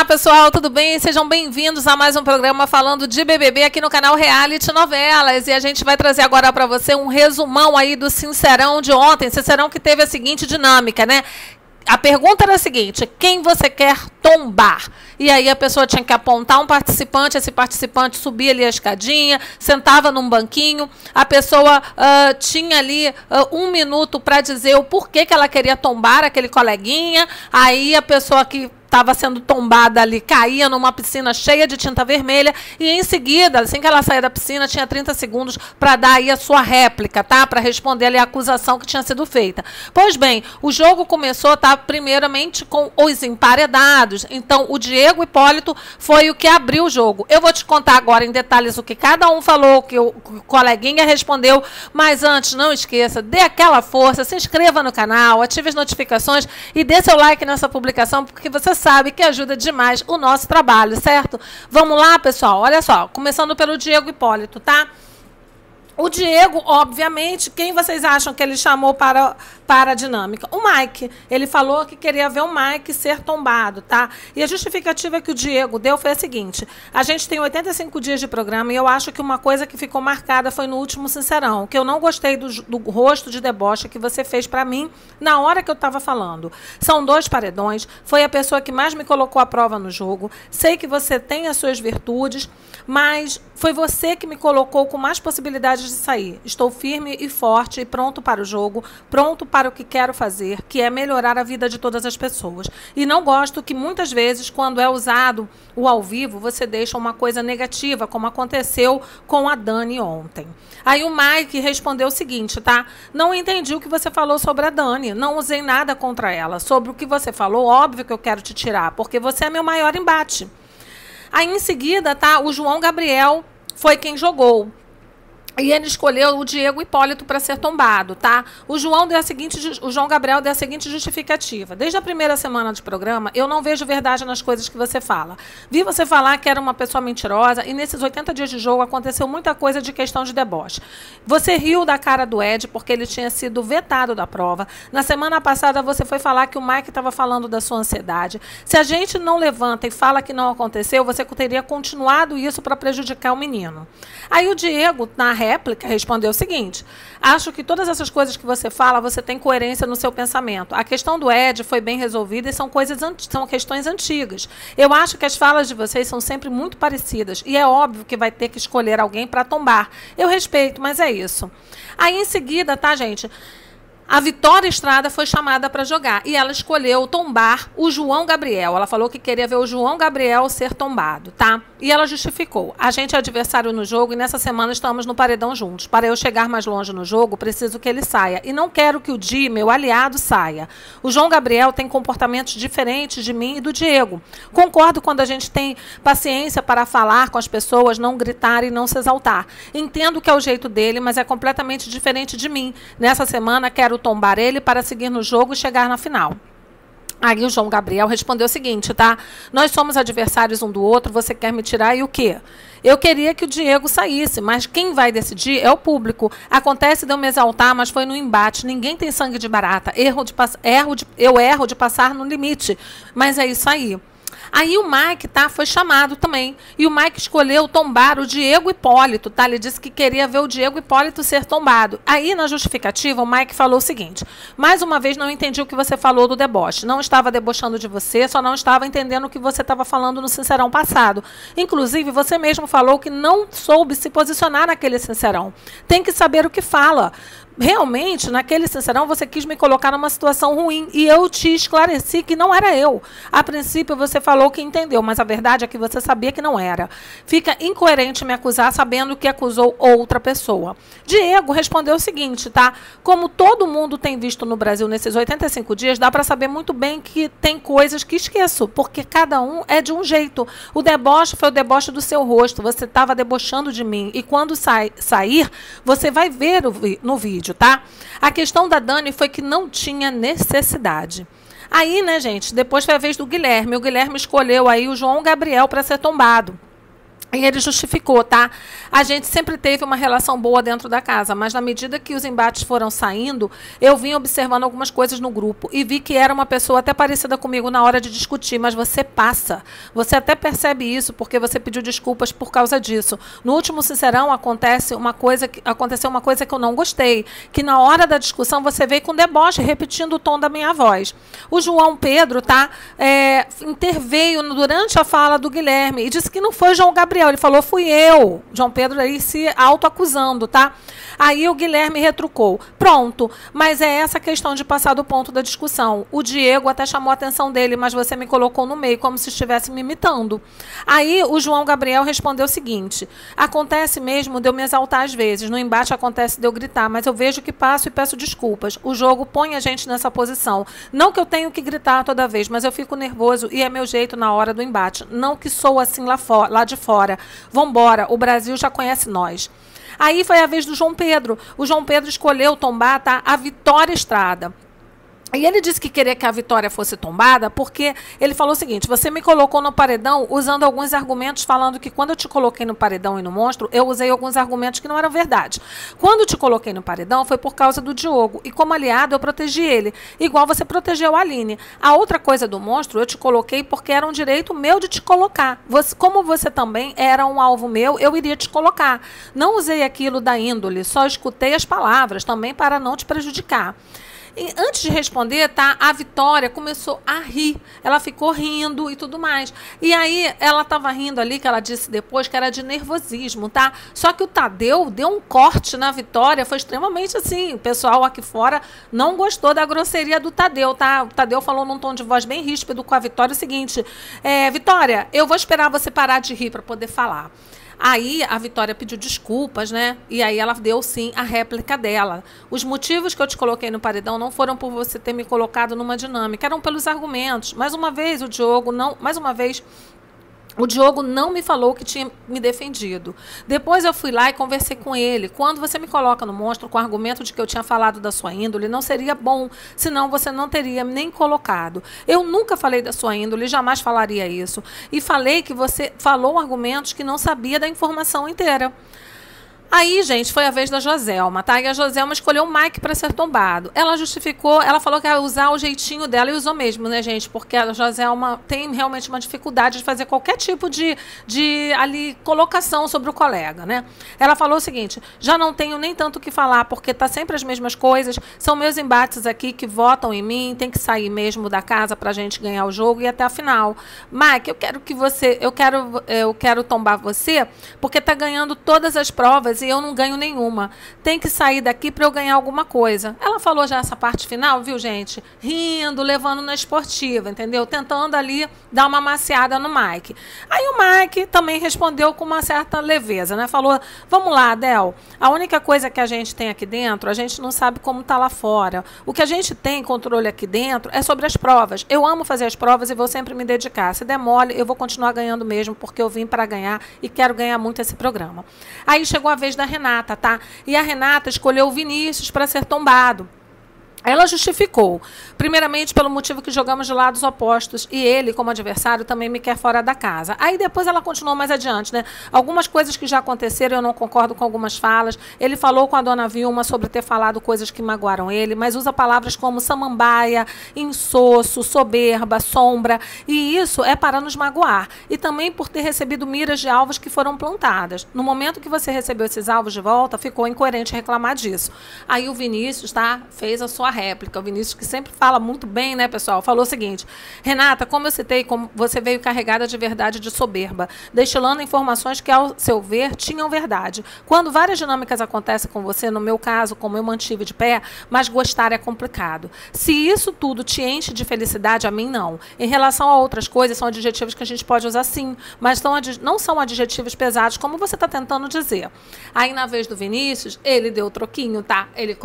Olá, pessoal, tudo bem? Sejam bem-vindos a mais um programa falando de BBB aqui no canal Reality Novelas. E a gente vai trazer agora para você um resumão aí do Sincerão de ontem. Sincerão que teve a seguinte dinâmica, né? A pergunta era a seguinte: quem você quer tombar? E aí a pessoa tinha que apontar um participante, esse participante subia ali a escadinha, sentava num banquinho, a pessoa tinha ali 1 minuto para dizer o porquê que ela queria tombar aquele coleguinha. Aí a pessoa que estava sendo tombada ali caía numa piscina cheia de tinta vermelha e em seguida, assim que ela saía da piscina, tinha 30 segundos para dar aí a sua réplica, tá? Para responder ali a acusação que tinha sido feita. Pois bem, o jogo começou, tá? Primeiramente com os emparedados. Então, o Diego Hipólito foi o que abriu o jogo. Eu vou te contar agora em detalhes o que cada um falou, o que o coleguinha respondeu, mas antes, não esqueça, dê aquela força, se inscreva no canal, ative as notificações e dê seu like nessa publicação, porque você sabe que ajuda demais o nosso trabalho, certo? Vamos lá, pessoal? Olha só, começando pelo Diego Hipólito, tá? O Diego, obviamente, quem vocês acham que ele chamou para a dinâmica? O Mike. Ele falou que queria ver o Mike ser tombado, tá? E a justificativa que o Diego deu foi a seguinte: a gente tem 85 dias de programa e eu acho que uma coisa que ficou marcada foi no último Sincerão, que eu não gostei do rosto de deboche que você fez para mim na hora que eu estava falando. São 2 paredões, foi a pessoa que mais me colocou à prova no jogo. Sei que você tem as suas virtudes, mas foi você que me colocou com mais possibilidades de sair. Estou firme e forte e pronto para o jogo, pronto para o que quero fazer, que é melhorar a vida de todas as pessoas. E não gosto que muitas vezes, quando é usado o ao vivo, você deixa uma coisa negativa, como aconteceu com a Dani ontem. Aí o Mike respondeu o seguinte, tá? Não entendi o que você falou sobre a Dani, não usei nada contra ela. Sobre o que você falou, óbvio que eu quero te tirar, porque você é meu maior embate. Aí em seguida, tá? O João Gabriel foi quem jogou. E ele escolheu o Diego Hipólito para ser tombado, tá? O João Gabriel deu a seguinte justificativa: desde a primeira semana de programa, eu não vejo verdade nas coisas que você fala. Vi você falar que era uma pessoa mentirosa e nesses 80 dias de jogo aconteceu muita coisa de questão de deboche. Você riu da cara do Ed porque ele tinha sido vetado da prova. Na semana passada você foi falar que o Mike estava falando da sua ansiedade. Se a gente não levanta e fala que não aconteceu, você teria continuado isso para prejudicar o menino. Aí o Diego, na réplica, respondeu o seguinte: acho que todas essas coisas que você fala, você tem coerência no seu pensamento. A questão do Ed foi bem resolvida e são questões antigas. Eu acho que as falas de vocês são sempre muito parecidas e é óbvio que vai ter que escolher alguém para tombar. Eu respeito, mas é isso. Aí em seguida, tá, gente? A Vitória Estrada foi chamada para jogar e ela escolheu tombar o João Gabriel. Ela falou que queria ver o João Gabriel ser tombado, tá? E ela justificou: a gente é adversário no jogo e nessa semana estamos no paredão juntos. Para eu chegar mais longe no jogo, preciso que ele saia. E não quero que o Di, meu aliado, saia. O João Gabriel tem comportamentos diferentes de mim e do Diego. Concordo quando a gente tem paciência para falar com as pessoas, não gritar e não se exaltar. Entendo que é o jeito dele, mas é completamente diferente de mim. Nessa semana, quero tombar ele para seguir no jogo e chegar na final. Aí o João Gabriel respondeu o seguinte, tá? Nós somos adversários um do outro, você quer me tirar e o quê? Eu queria que o Diego saísse, mas quem vai decidir é o público. Acontece de eu me exaltar, mas foi no embate. Ninguém tem sangue de barata. Eu erro de passar no limite. Mas é isso aí. Aí o Mike, tá, foi chamado também. E o Mike escolheu tombar o Diego Hipólito, tá? Ele disse que queria ver o Diego Hipólito ser tombado. Aí, na justificativa, o Mike falou o seguinte: mais uma vez, não entendi o que você falou do deboche. Não estava debochando de você, só não estava entendendo o que você estava falando no Sincerão passado. Inclusive, você mesmo falou que não soube se posicionar naquele Sincerão. Tem que saber o que fala. Realmente, naquele Sincerão, você quis me colocar numa situação ruim e eu te esclareci que não era eu. A princípio, você falou que entendeu, mas a verdade é que você sabia que não era. Fica incoerente me acusar sabendo que acusou outra pessoa. Diego respondeu o seguinte, tá? Como todo mundo tem visto no Brasil nesses 85 dias, dá para saber muito bem que tem coisas que esqueço, porque cada um é de um jeito. O deboche foi o deboche do seu rosto, você estava debochando de mim e quando sair, você vai ver no vídeo. Tá? A questão da Dani foi que não tinha necessidade. Aí, né, gente, depois foi a vez do Guilherme. O Guilherme escolheu aí o João Gabriel para ser tombado. E ele justificou, tá? A gente sempre teve uma relação boa dentro da casa, mas na medida que os embates foram saindo, eu vim observando algumas coisas no grupo e vi que era uma pessoa até parecida comigo na hora de discutir, mas você passa. Você até percebe isso porque você pediu desculpas por causa disso. No último Sincerão aconteceu uma coisa que eu não gostei, que na hora da discussão você veio com deboche, repetindo o tom da minha voz. O João Pedro, tá? Interveio durante a fala do Guilherme e disse que não foi João Gabriel. Ele falou, fui eu. João Pedro aí se autoacusando, tá? Aí o Guilherme retrucou. Pronto, mas é essa questão de passar do ponto da discussão. O Diego até chamou a atenção dele, mas você me colocou no meio, como se estivesse me imitando. Aí o João Gabriel respondeu o seguinte, acontece mesmo de eu me exaltar às vezes, no embate acontece de eu gritar, mas eu vejo que passo e peço desculpas. O jogo põe a gente nessa posição. Não que eu tenho que gritar toda vez, mas eu fico nervoso e é meu jeito na hora do embate. Não que sou assim lá de fora. Vambora, o Brasil já conhece nós. Aí foi a vez do João Pedro. O João Pedro escolheu tombar, tá, a Vitória Estrada. E ele disse que queria que a Vitória fosse tombada porque ele falou o seguinte, você me colocou no paredão usando alguns argumentos falando que quando eu te coloquei no paredão e no monstro, eu usei alguns argumentos que não eram verdade. Quando te coloquei no paredão foi por causa do Diogo e como aliado eu protegi ele, igual você protegeu a Aline. A outra coisa do monstro eu te coloquei porque era um direito meu de te colocar. Como você também era um alvo meu, eu iria te colocar. Não usei aquilo da índole, só escutei as palavras também para não te prejudicar. E antes de responder, tá, a Vitória começou a rir. Ela ficou rindo e tudo mais. E aí, ela estava rindo ali, que ela disse depois, que era de nervosismo, tá? Só que o Tadeu deu um corte na Vitória, foi extremamente assim. O pessoal aqui fora não gostou da grosseria do Tadeu, tá? O Tadeu falou num tom de voz bem ríspido com a Vitória o seguinte, Vitória, eu vou esperar você parar de rir para poder falar. Aí a Vitória pediu desculpas, né? E aí ela deu, sim, a réplica dela. Os motivos que eu te coloquei no paredão não foram por você ter me colocado numa dinâmica, eram pelos argumentos. Mais uma vez, o Diogo não me falou que tinha me defendido. Depois eu fui lá e conversei com ele. Quando você me coloca no monstro com o argumento de que eu tinha falado da sua índole, não seria bom, senão você não teria nem colocado. Eu nunca falei da sua índole, jamais falaria isso. E falei que você falou argumentos que não sabia da informação inteira. Aí, gente, foi a vez da Joselma, tá? E a Joselma escolheu o Mike para ser tombado. Ela justificou, ela falou que ia usar o jeitinho dela e usou mesmo, né, gente? Porque a Joselma tem realmente uma dificuldade de fazer qualquer tipo de ali, colocação sobre o colega, né? Ela falou o seguinte, já não tenho nem tanto o que falar, porque tá sempre as mesmas coisas, são meus embates aqui que votam em mim, tem que sair mesmo da casa pra gente ganhar o jogo e ir até a final. Mike, eu quero tombar você, porque tá ganhando todas as provas e eu não ganho nenhuma. Tem que sair daqui para eu ganhar alguma coisa. Ela falou já essa parte final, viu, gente? Rindo, levando na esportiva, entendeu? Tentando ali dar uma maciada no Mike. Aí o Mike também respondeu com uma certa leveza, né? Falou, vamos lá, Adel, a única coisa que a gente tem aqui dentro, a gente não sabe como tá lá fora. O que a gente tem controle aqui dentro é sobre as provas. Eu amo fazer as provas e vou sempre me dedicar. Se der mole, eu vou continuar ganhando mesmo, porque eu vim para ganhar e quero ganhar muito esse programa. Aí chegou a vez da Renata, tá? E a Renata escolheu o Vinícius para ser tombado. Ela justificou, primeiramente pelo motivo que jogamos de lados opostos e ele, como adversário, também me quer fora da casa. Aí depois ela continuou mais adiante, né? Algumas coisas que já aconteceram, eu não concordo com algumas falas. Ele falou com a dona Vilma sobre ter falado coisas que magoaram ele, mas usa palavras como samambaia, insosso, soberba, sombra, e isso é para nos magoar. E também por ter recebido miras de alvos que foram plantadas. No momento que você recebeu esses alvos de volta, ficou incoerente reclamar disso. Aí o Vinícius, tá? Fez a sua réplica. O Vinícius, que sempre fala muito bem, né, pessoal? Falou o seguinte, Renata, como eu citei, como você veio carregada de verdade de soberba, destilando informações que, ao seu ver, tinham verdade. Quando várias dinâmicas acontecem com você, no meu caso, como eu mantive de pé, mas gostar é complicado. Se isso tudo te enche de felicidade, a mim não. Em relação a outras coisas, são adjetivos que a gente pode usar sim, mas não são adjetivos pesados, como você está tentando dizer. Aí, na vez do Vinícius, ele deu o troquinho, tá? Ele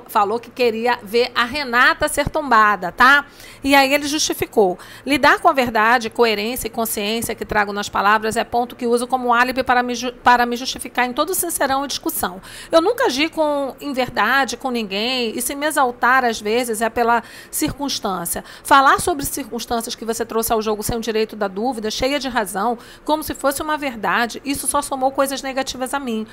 falou que queria ver a Renata ser tombada, tá? E aí ele justificou. Lidar com a verdade, coerência e consciência que trago nas palavras é ponto que uso como álibi para me justificar em todo sincerão e discussão. Eu nunca agi em verdade com ninguém, e se me exaltar às vezes é pela circunstância. Falar sobre circunstâncias que você trouxe ao jogo sem o direito da dúvida, cheia de razão, como se fosse uma verdade, isso só somou coisas negativas a mim.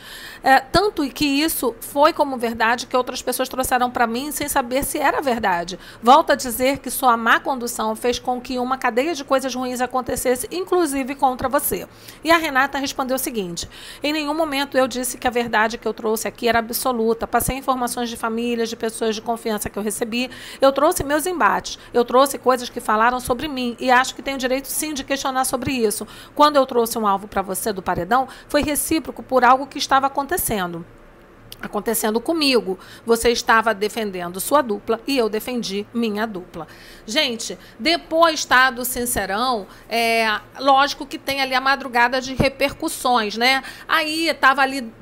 Tanto que isso foi como verdade que outras pessoas trouxeram para mim sem saber se era verdade. Volto a dizer que sua má condução fez com que uma cadeia de coisas ruins acontecesse, inclusive contra você. E a Renata respondeu o seguinte: em nenhum momento eu disse que a verdade que eu trouxe aqui era absoluta. Passei informações de famílias, de pessoas de confiança que eu recebi. Eu trouxe meus embates. Eu trouxe coisas que falaram sobre mim e acho que tenho direito sim de questionar sobre isso. Quando eu trouxe um alvo para você do paredão, foi recíproco por algo que estava acontecendo comigo. Você estava defendendo sua dupla e eu defendi minha dupla. Gente, depois, tá, do Sincerão, lógico que tem ali a madrugada de repercussões, né? Aí estava ali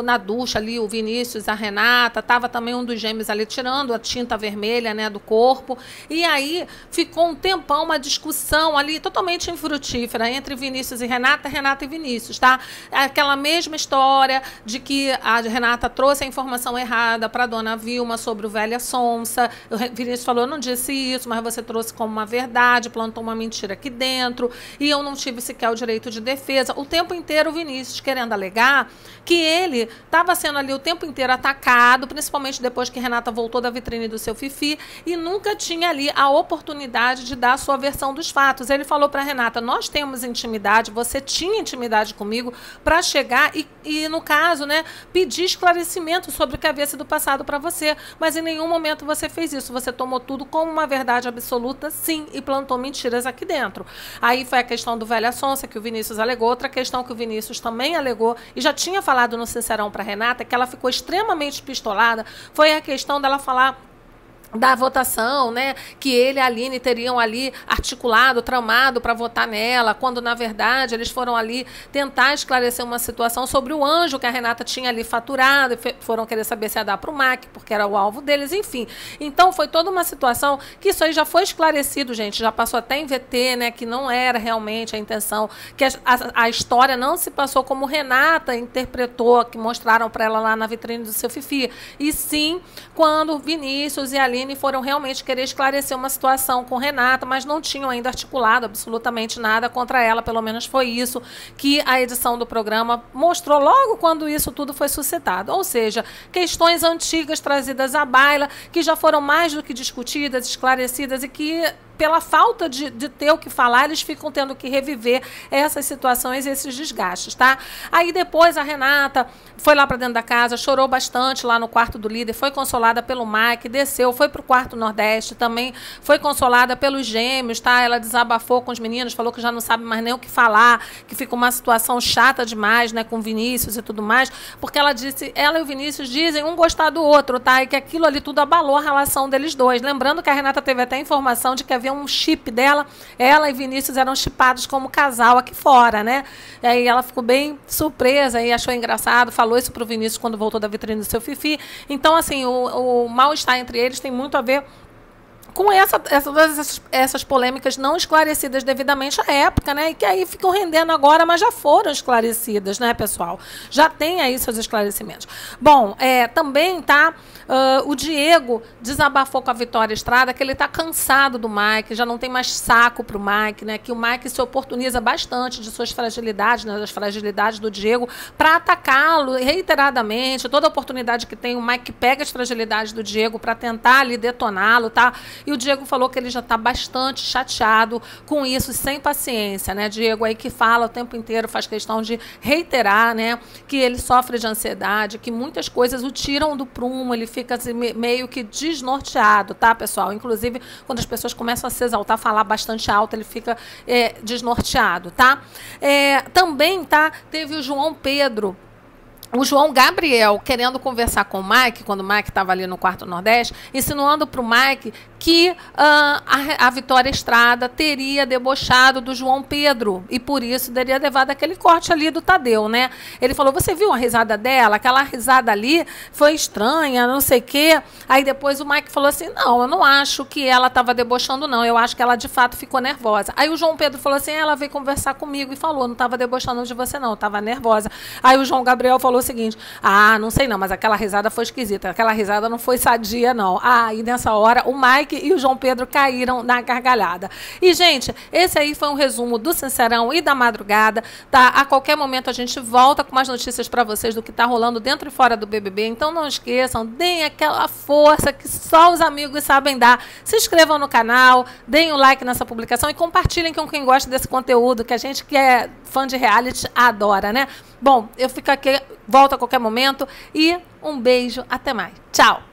na ducha ali o Vinícius, a Renata, estava também um dos gêmeos ali tirando a tinta vermelha, né, do corpo. E aí ficou um tempão uma discussão ali totalmente infrutífera entre Vinícius e Renata, Renata e Vinícius, tá? Aquela mesma história de que a Renata trouxe a informação errada para a dona Vilma sobre o Velha Sonsa. O Vinícius falou: eu não disse isso, mas você trouxe como uma verdade, plantou uma mentira aqui dentro, e eu não tive sequer o direito de defesa. O tempo inteiro o Vinícius querendo alegar que ele estava sendo ali o tempo inteiro atacado, principalmente depois que Renata voltou da vitrine do seu Fifi, e nunca tinha ali a oportunidade de dar a sua versão dos fatos. Ele falou para Renata: nós temos intimidade, você tinha intimidade comigo para chegar e, no caso, né, pedir esclarecimento sobre o que havia sido passado para você, mas em nenhum momento você fez isso. Você tomou tudo como uma verdade absoluta, sim, e plantou mentiras aqui dentro. Aí foi a questão do Velha Sonsa, que o Vinícius alegou. Outra questão que o Vinícius também alegou, e já tinha falado no Sincerão para Renata, que ela ficou extremamente pistolada, foi a questão dela falar da votação, né, que ele e a Aline teriam ali articulado, tramado para votar nela, quando na verdade eles foram ali tentar esclarecer uma situação sobre o anjo que a Renata tinha ali faturado, e foram querer saber se ia dar para o Mac, porque era o alvo deles, enfim. Então foi toda uma situação que isso aí já foi esclarecido, gente, já passou até em VT, né, que não era realmente a intenção, que a história não se passou como Renata interpretou, que mostraram para ela lá na vitrine do seu Fifi, e sim quando Vinícius e a Aline foram realmente querer esclarecer uma situação com Renata, mas não tinham ainda articulado absolutamente nada contra ela. Pelo menos foi isso que a edição do programa mostrou logo quando isso tudo foi suscitado. Ou seja, questões antigas trazidas à baila, que já foram mais do que discutidas, esclarecidas, e que pela falta de ter o que falar, eles ficam tendo que reviver essas situações e esses desgastes, tá? Aí depois a Renata foi lá para dentro da casa, chorou bastante lá no quarto do líder, foi consolada pelo Mike, desceu, foi para o quarto Nordeste, também foi consolada pelos gêmeos, tá? Ela desabafou com os meninos, falou que já não sabe mais nem o que falar, que fica uma situação chata demais, né, com Vinícius e tudo mais, porque ela disse, ela e o Vinícius dizem um gostar do outro, tá? E que aquilo ali tudo abalou a relação deles dois. Lembrando que a Renata teve até informação de que havia um chip dela, ela e Vinícius eram chipados como casal aqui fora, né? E aí ela ficou bem surpresa e achou engraçado, falou isso pro Vinícius quando voltou da vitrine do seu Fifi. Então, assim, o mal-estar entre eles tem muito a ver com essas polêmicas não esclarecidas devidamente à época, né? E que aí ficam rendendo agora, mas já foram esclarecidas, né, pessoal? Já tem aí seus esclarecimentos. Bom, também, tá? O Diego desabafou com a Vitória Estrada que ele está cansado do Mike, já não tem mais saco para o Mike, né? Que o Mike se oportuniza bastante de suas fragilidades, né, das fragilidades do Diego, para atacá-lo reiteradamente. Toda oportunidade que tem, o Mike pega as fragilidades do Diego para tentar ali detoná-lo, tá? E o Diego falou que ele já está bastante chateado com isso, sem paciência, né? Diego aí que fala o tempo inteiro, faz questão de reiterar, né? Que ele sofre de ansiedade, que muitas coisas o tiram do prumo, ele fica assim, meio que desnorteado, tá, pessoal? Inclusive, quando as pessoas começam a se exaltar, falar bastante alto, ele fica desnorteado, tá? Também, tá? Teve o João Pedro, o João Gabriel querendo conversar com o Mike, quando o Mike estava ali no quarto Nordeste, insinuando para o Mike que a Vitória Estrada teria debochado do João Pedro e por isso teria levado aquele corte ali do Tadeu, né? Ele falou, você viu a risada dela? Aquela risada ali foi estranha, não sei o quê. Aí depois o Mike falou assim, não, eu não acho que ela estava debochando, não. Eu acho que ela de fato ficou nervosa. Aí o João Pedro falou assim, ela veio conversar comigo e falou, não estava debochando de você, não, estava nervosa. Aí o João Gabriel falou o seguinte, não sei não, mas aquela risada foi esquisita, aquela risada não foi sadia, não. E nessa hora o Mike e o João Pedro caíram na gargalhada. E, gente, esse aí foi um resumo do Sincerão e da madrugada, tá? A qualquer momento a gente volta com mais notícias para vocês do que está rolando dentro e fora do BBB, então não esqueçam, deem aquela força que só os amigos sabem dar. Se inscrevam no canal, deem o like nessa publicação e compartilhem com quem gosta desse conteúdo, que a gente que é fã de reality adora, né? Bom, eu fico aqui, volto a qualquer momento e um beijo, até mais. Tchau!